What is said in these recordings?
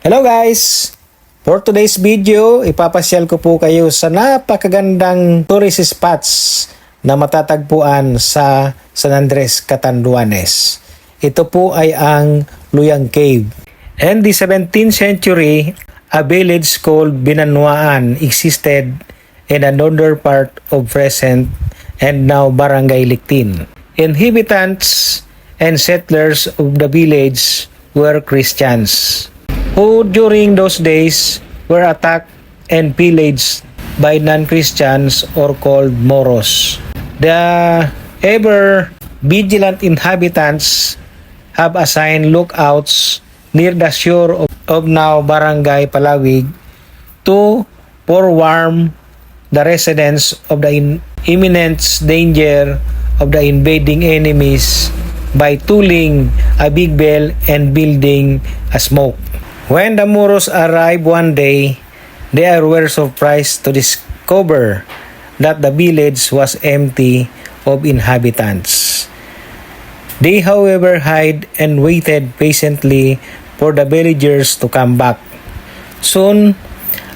Hello guys! For today's video, ipapasyal ko po kayo sa napakagandang tourist spots na matatagpuan sa San Andres, Catanduanes. Ito po ay ang Luyang Cave. In the 17th century, a village called Binanuaan existed in the northern part of present and now Barangay Lictin. Inhabitants and settlers of the village were Christians, who during those days were attacked and pillaged by non-Christians or called Moros. The ever-vigilant inhabitants have assigned lookouts near the shore of now Barangay Palawig to forewarn the residents of the imminent danger of the invading enemies by tooling a big bell and building a smoke. When the Moros arrived one day, they were surprised to discover that the village was empty of inhabitants. They, however, hid and waited patiently for the villagers to come back. Soon,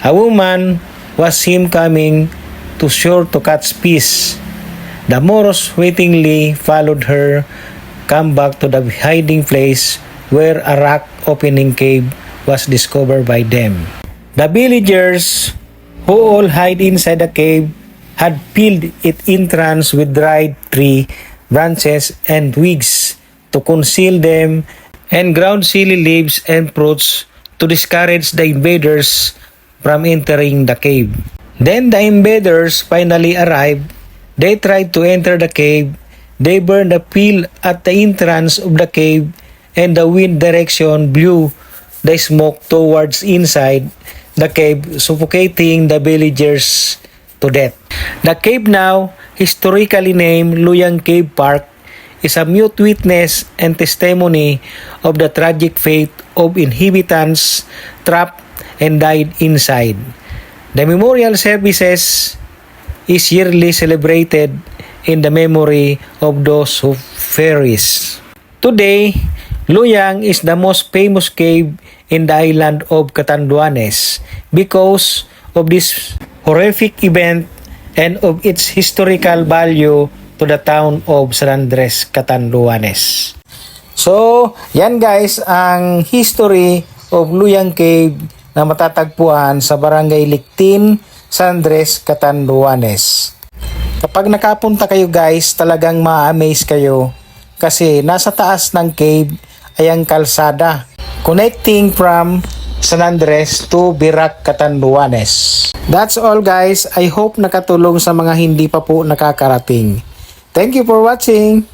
a woman was seen coming to shore to catch fish. The Moros waitingly followed her, come back to the hiding place where a rock opening cave was discovered by them. The villagers, who all hide inside the cave, had filled its entrance with dried tree branches and twigs to conceal them, and ground silly leaves and fruits to discourage the invaders from entering the cave. Then the invaders finally arrived. They tried to enter the cave. They burned the fuel at the entrance of the cave, and the wind direction blew the smoke towards inside the cave, suffocating the villagers to death. The cave, now historically named Luyang Cave Park, is a mute witness and testimony of the tragic fate of inhabitants trapped and died inside. The memorial services is yearly celebrated in the memory of those who perished. Today, Luyang is the most famous cave in the island of Catanduanes because of this horrific event and of its historical value to the town of San Andres, Catanduanes. So, yan guys ang history of Luyang Cave na matatagpuan sa Barangay Lictin, San Andres, Catanduanes. Kapag nakapunta kayo guys, talagang ma-amaze kayo kasi nasa taas ng cave ay ang kalsada connecting from San Andres to Birac, Catanduanes. That's all guys. I hope nakatulong sa mga hindi pa po nakakarating. Thank you for watching.